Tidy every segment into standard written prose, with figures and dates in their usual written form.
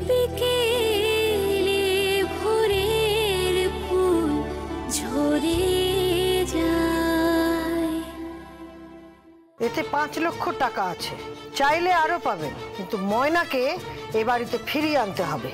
বিকেলে ভোরের ফুল ঝরে যায়। এতে 5 লক্ষ টাকা আছে, চাইলে আরো পাবেন, কিন্তু ময়নাকে এ বাড়িতে ফিরিয়ে আনতে হবে।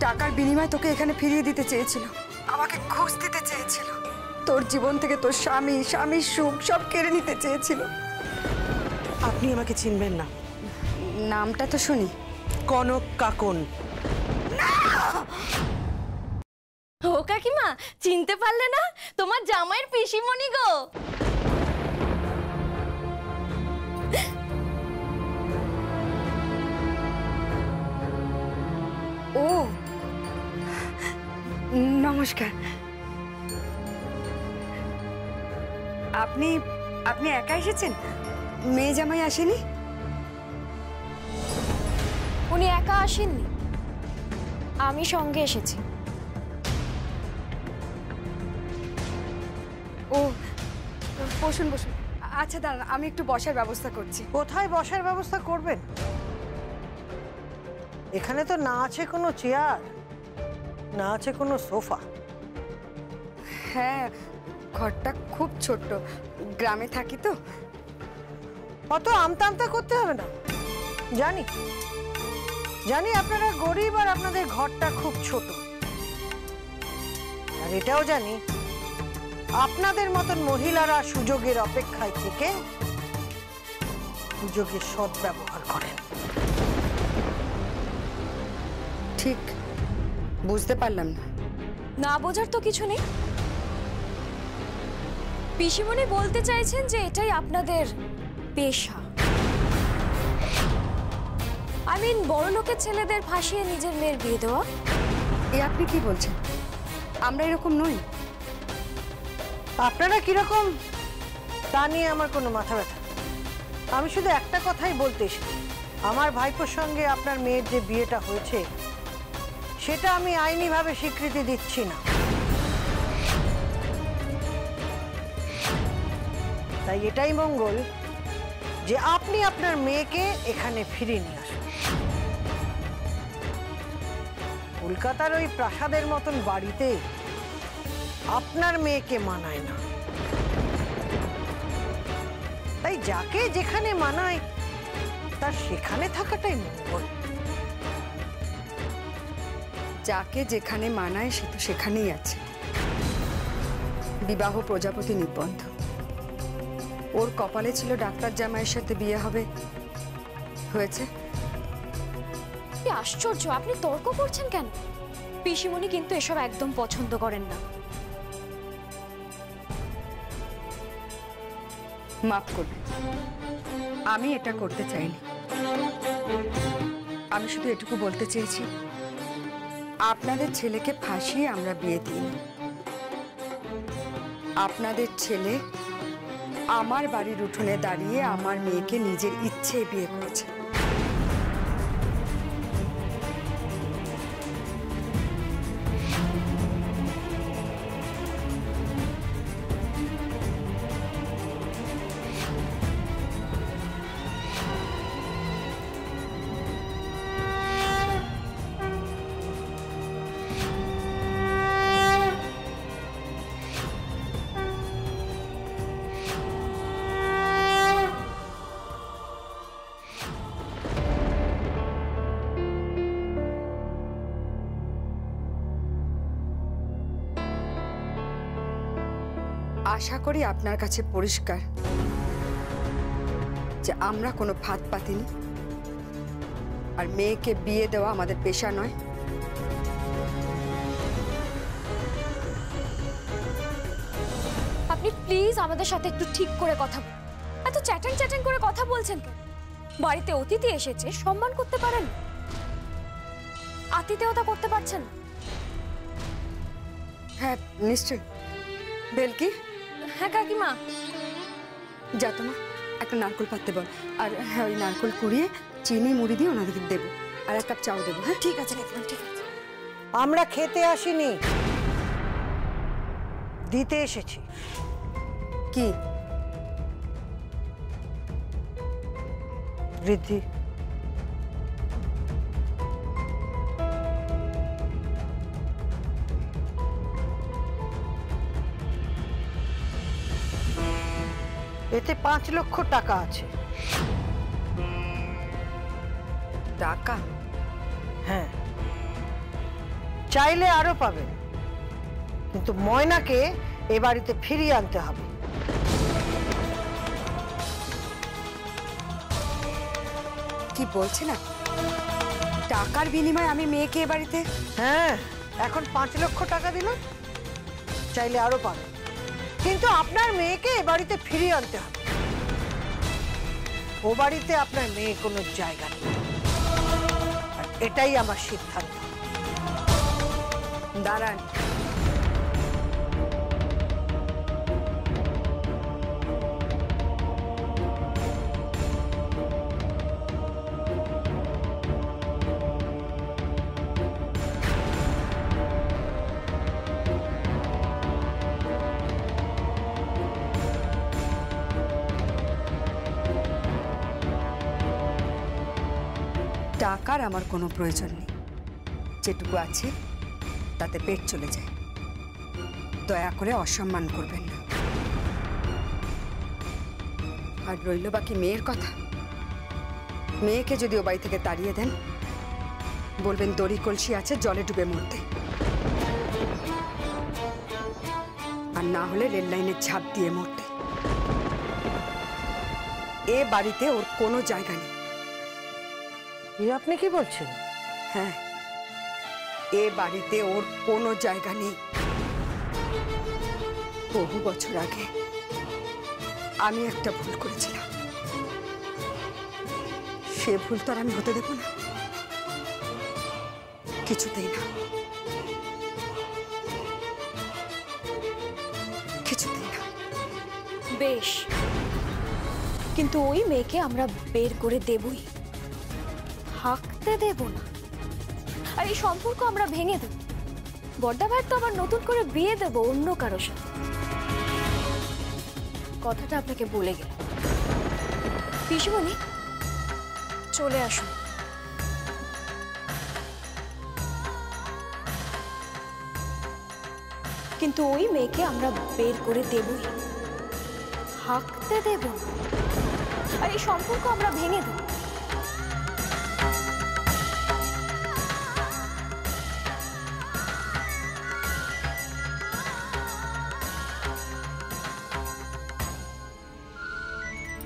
টাকার বিনিময়ে তোকে এখানে ফিরিয়ে দিতে চেয়েছিল, আমাকে ঘুষ দিতে চেয়েছিল, তোর জীবন থেকে তোর স্বামীর সুখ সব কেড়ে নিতে চেয়েছিল। আপনি আমাকে চিনবেন না। নামটা তো শুনি, কনক কাকন। ও কাকিমা, চিনতে পারলে না? তোমার জামাইয়ের পিসিমণি গো। ও নমস্কার। আপনি আপনি একা এসেছেন? মেয়ে জামাই আসেনি? উনি একা আসেননি, আমি সঙ্গে এসেছি। ও বসুন বসুন। আচ্ছা দাঁড়ান, আমি একটু বসার ব্যবস্থা করছি। কোথায় বসার ব্যবস্থা করবেন? এখানে তো না আছে কোনো চেয়ার, না আছে কোনো সোফা। হ্যাঁ, ঘরটা খুব ছোট্ট, গ্রামে থাকি তো। অত আমতা আমতা করতে হবে না। জানি জানি আপনারা গরিব আর আপনাদের ঘরটা খুব ছোট, আর এটাও জানি আপনাদের মতন মহিলারা সুযোগের অপেক্ষায় থেকে সুযোগের সদ্ব্যবহার করেন। ঠিক বুঝতে পারলাম না। না বোঝার তো কিছু নেই। পিসিমণি বলতে চাইছেন যে এটাই আপনাদের পেশা। আই মিন, বড় লোকের ছেলেদের ফাঁসিয়ে নিজের মেয়ের বিয়ে দেওয়া। এ আপনি কি বলছেন? আমরা এরকম নই। আপনারা কিরকম তা নিয়ে আমার কোনো মাথা ব্যথা। আমি শুধু একটা কথাই বলতে এসেছি, আমার ভাইপোর সঙ্গে আপনার মেয়ের যে বিয়েটা হয়েছে সেটা আমি আইনিভাবে স্বীকৃতি দিচ্ছি না। তাই এটাই মঙ্গল যে আপনি আপনার মেয়েকে এখানে ফিরিয়ে নিয়ে আসুন। কলকাতার ওই প্রাসাদের মতন বাড়িতে আপনার মেয়েকে মানায় না। তাই যাকে যেখানে মানায় তার সেখানে থাকাটাই মঙ্গল। যাকে যেখানে মানায় সে তো সেখানেই আছে। বিবাহ প্রজাপতি নিবন্ধ। ওর কপালে ছিল ডাক্তার জামাইয়ের সাথে বিয়ে হবে, হয়েছে। কি আশ্চর্য, আপনি তর্ক করছেন কেন? পিসিমণি কিন্তু এসব একদম পছন্দ করেন না। মাফ করবে, আমি এটা করতে চাইনি। আমি শুধু এটুকু বলতে চেয়েছি, আপনাদের ছেলেকে ফাঁসিয়ে আমরা বিয়ে দিই। আপনাদের ছেলে আমার বাড়ির উঠোনে দাঁড়িয়ে আমার মেয়েকে নিজের ইচ্ছে বিয়ে করেছে। আশা করি আপনার কাছে পরিষ্কার যে আমরা কোনো ফাঁদ পাতিনি, আর মেয়েকে বিয়ে দেওয়া আমাদের পেশা নয়। আপনি প্লিজ আমাদের সাথে একটু ঠিক করে কথা বলুন। এত চ্যাটিং চ্যাটিং করে কথা বলছেন কেন? বাড়িতে অতিথি এসেছে, সম্মান করতে পারেন, আতিথেয়তা করতে পারছেন না? হ্যাঁ নিশ্চয়। বেলকি, হ্যাঁ কাকিমা। যা তো মা, একটা নারকোল পাততে বল। আর হ্যাঁ, ওই নারকোল কুড়িয়ে চিনি মুড়ি দিয়ে ওনাদেরকে দেবো, আর 1 কাপ চাও দেবো। হ্যাঁ ঠিক আছে কাকিমা, ঠিক আছে। আমরা খেতে আসিনি, দিতে এসেছি। কি? ঋদ্ধি, এতে 5 লক্ষ টাকা আছে। টাকা? হ্যাঁ, চাইলে আরো পাবেন, কিন্তু ময়নাকে এ বাড়িতে ফিরিয়ে আনতে হবে। কি বলছেন আপনি? টাকার বিনিময়ে আমি মেয়েকে এ বাড়িতে? হ্যাঁ, এখন 5 লক্ষ টাকা দিলাম, চাইলে আরো পাবেন, কিন্তু আপনার মেয়েকে এ বাড়িতে ফিরিয়ে আনতে হবে। ও বাড়িতে আপনার মেয়ে কোনো জায়গা নেই, আর এটাই আমার সিদ্ধান্ত। দাঁড়ান, টাকার আমার কোনো প্রয়োজন নেই। যেটুকু আছে তাতে পেট চলে যায়। দয়া করে অসম্মান করবেন না। আর রইল বাকি মেয়ের কথা। মেয়েকে যদি ও বাড়ি থেকে তাড়িয়ে দেন, বলবেন দড়ি কলসি আছে জলে ডুবে মরতে, আর না হলে রেল লাইনের ঝাঁপ দিয়ে মরতে। এ বাড়িতে ওর কোনো জায়গা নেই। আপনি কি বলছেন? হ্যাঁ, এ বাড়িতে ওর কোনো জায়গা নেই। বহু বছর আগে আমি একটা ভুল করেছিলাম, সে ভুল তো আর আমি হতে দেব না, কিছুতেই না, কিছুতেই না। বেশ, কিন্তু ওই মেয়েকে আমরা বের করে দেবই, থাকতে দেব না। আর এই সম্পর্ক আমরা ভেঙে দেব। বড়দা ভাইয়ের তো আবার নতুন করে বিয়ে দেব অন্য কারোর সাথে। কথাটা আপনাকে বলে গেল। পিসিমণি, চলে আসুন। কিন্তু ওই মেয়েকে আমরা বের করে দেবই, থাকতে দেব না। আর এই সম্পর্ক আমরা ভেঙে দেব।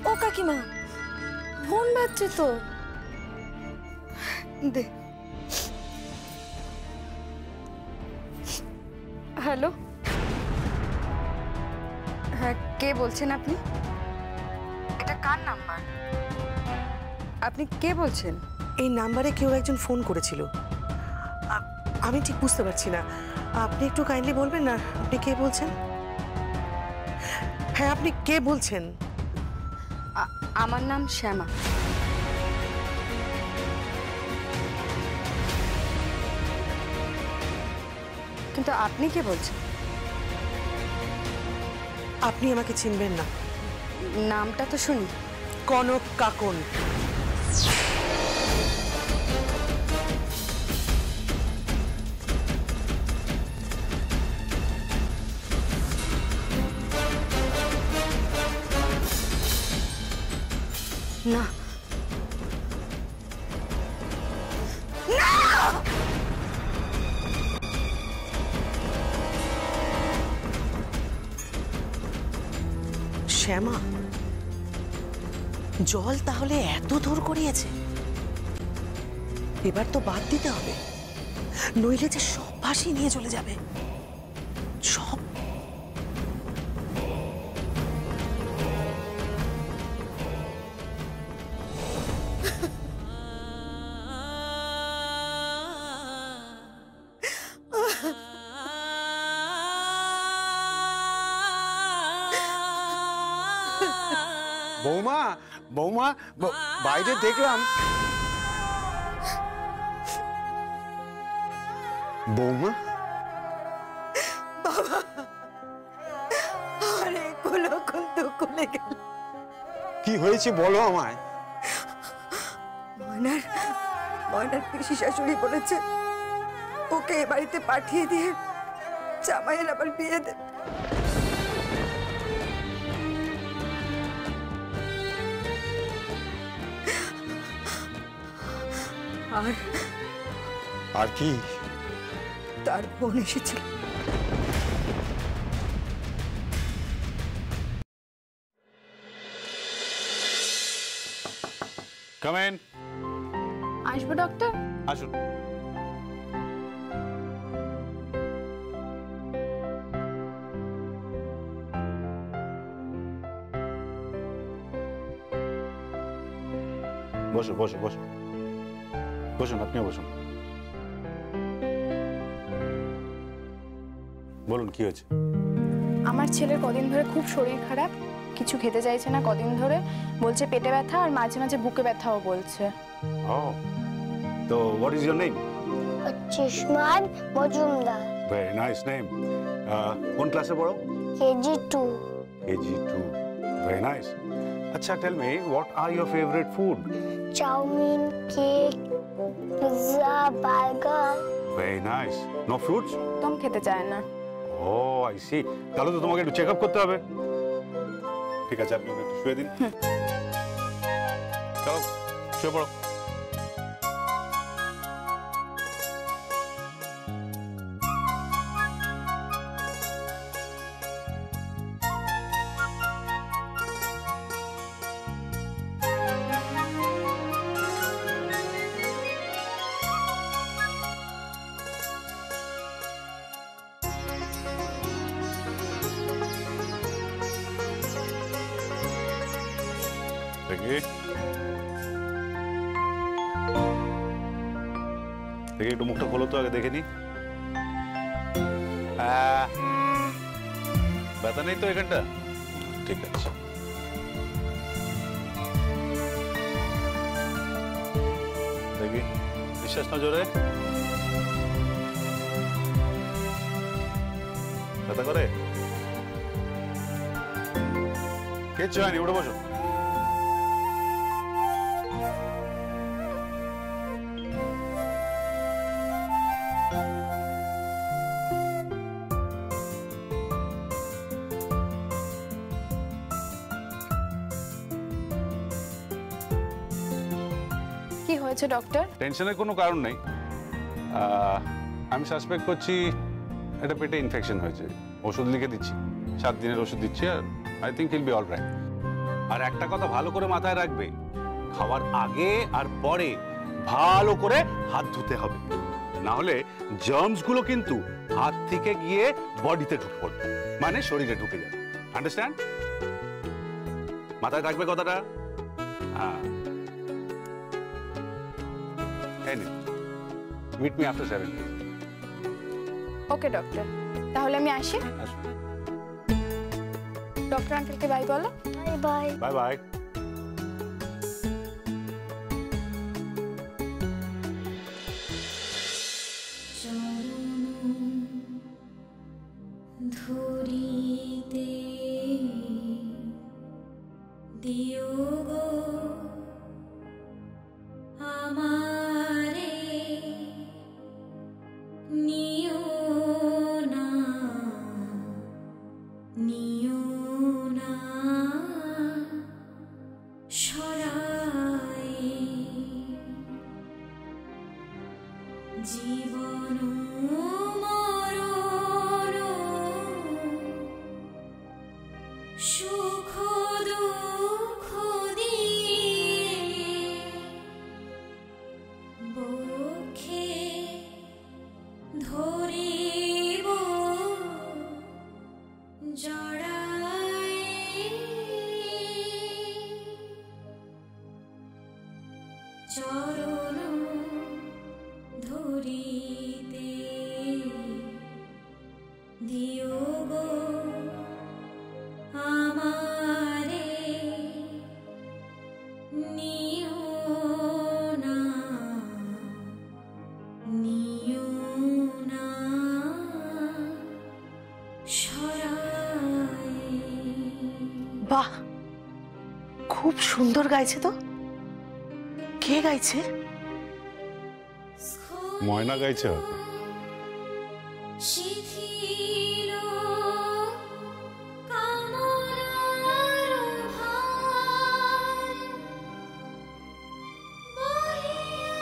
ও কাকিমা, ফোন বাজছে তো। দে। হ্যালো, হ্যাঁ, কে বলছেন আপনি? এটা কার নাম্বার? আপনি কে বলছেন? এই নাম্বারে কেউ একজন ফোন করেছিল, আমি ঠিক বুঝতে পারছি না। আপনি একটু কাইন্ডলি বলবেন না আপনি কে বলছেন? হ্যাঁ, আপনি কে বলছেন? আমার নাম শ্যামা। কিন্তু আপনি কে বলছেন? আপনি আমাকে চিনবেন না। নামটা তো শুনি। কনক কাকন। না, শ্যামা, জল তাহলে এত দূর করিয়েছে। এবার তো বাদ দিতে হবে, নইলে যে সব ভাসিয়ে নিয়ে চলে যাবে, সব। বৌমা, বৌমা, বাইরে দেখলাম। বৌমা, আরে কোলো কিন্তু কোলে গেল। কি হয়েছে বলো আমায়। ময়নার পিসি শাশুড়ি বলেছে ওকে এ বাড়িতে পাঠিয়ে দিয়ে জামাইয়ের আবার বিয়ে দেবে। আর আর কি? তার বোন এসেছিল। Come in. আসবো ডক্টর? আসুন। বসো বসো বসো বসুন, আপনিও বসুন। বলুন কি হয়েছে? আমার ছেলের কদিন ধরে খুব শরীর খারাপ, কিছু খেতে চাইছে না কদিন ধরে, বলছে পেটে ব্যথা আর মাঝে মাঝে বুকে ব্যথাও বলছে। ও, তো what is your name? Chishman Majumdar. Very nice name. কোন ক্লাসে পড়ো? KG 2। KG2. Very nice. Acha, tell me, what are your favorite food? Chow mein, cake, pizza, burger. Very nice. No fruits? একদম খেতে চায় না। Oh, I see. তাহলে তো তোমাকে একটু চেক আপ করতে হবে। ঠিক আছে, আপনি একটু শুয়ে দিন। চলো, শুয়ে পড়ো। দেখি একটু মুখটা খোলো তো, আগে দেখে নি। ব্যথা নেই তো এখানটা? ঠিক আছে, দেখি নিঃশ্বাস না জোরে। ব্যথা করে? কিচ্ছু হয়নি, উঠে বসো। কি হয়েছে ডক্টর? টেনশনের কোনো কারণ নেই। আমি সাসপেক্ট করছি এটা পেটে ইনফেকশন হয়েছে। ওষুধ লিখে দিচ্ছি, 7 দিনের ওষুধ দিচ্ছি, আর I think will be all right. আর একটা কথা ভালো করে মাথায় রাখবে, খাওয়ার আগে আর পরে ভালো করে হাত ধুতে হবে, না হলে জার্মস গুলো কিন্তু হাত থেকে গিয়ে বডিতে ঢুকে পড়বে, মানে শরীরে ঢুকে যাবে। আন্ডারস্ট্যান্ড? মাথায় রাখবে কথাটা। হ্যাঁ, meet me after 7 days. ওকে ডক্টর, তাহলে আমি আসি। ডক্টর আঙ্কেলকে বাই বলো। Bye bye. Bye bye. ধরিতে দিও গো আমারে, নিও না নিও না সরাই, জীবন মরণ সুখ দুঃখ দিয়ে বক্ষে ধরিব জড়াই, চরণ ধরিতে দিও গো আমারে, নিও না নিও না সরাই। বাহ, খুব সুন্দর গাইছে তো। কে গাইছে? ময়না গাইছে হয়তো। শিথিল কামনার ভার বহিয়া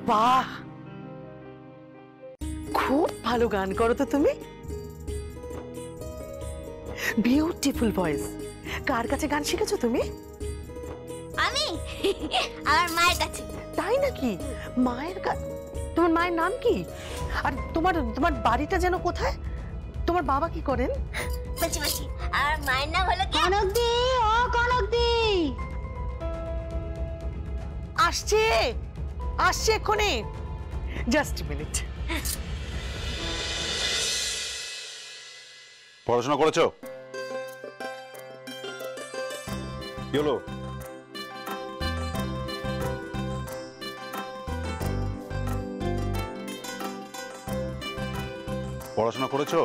বাহ, খুব ভালো গান করো তো তুমি। Beautiful voice. কার কাছে গান শিখেছো তুমি? আমি আমার মায়ের কাছে। তাই নাকি? মায়ের কাছে? তোমার মায়ের নাম কি? আর তোমার বাড়িটা যেন কোথায়? তোমার বাবা কি করেন? বলছি আর মায়ের নাম হলো কনকদি। ও কনকদি, আসছে আসছে এক্ষুনি, জাস্ট মিনিট। পড়াশোনা করেছো? কি হলো? পড়াশোনা করেছো?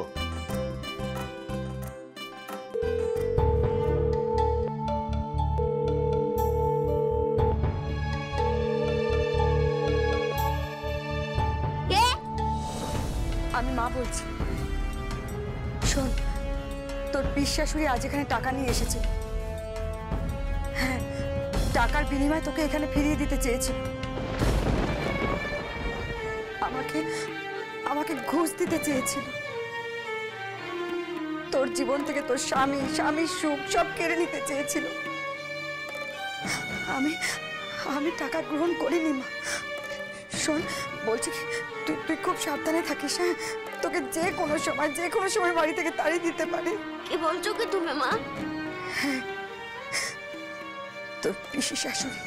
আমি মা বলছি। শোন, তোর পিসশাশুড়ি আজ এখানে টাকা নিয়ে এসেছে। হ্যাঁ, টাকার বিনিময়ে তোকে এখানে ফিরিয়ে দিতে চেয়েছিল। আমাকে আমাকে ঘুষ দিতে চেয়েছিল। তোর জীবন থেকে তোর স্বামীর সুখ সব কেড়ে নিতে চেয়েছিল। আমি টাকা গ্রহণ করিনি মা। শোন, বলছি তুই খুব সাবধানে থাকিস, হ্যাঁ? তোকে যে কোনো সময় বাড়ি থেকে তাড়িয়ে দিতে পারে। কি বলছো কি তুমি মা? তোর পিসি শাশুড়ি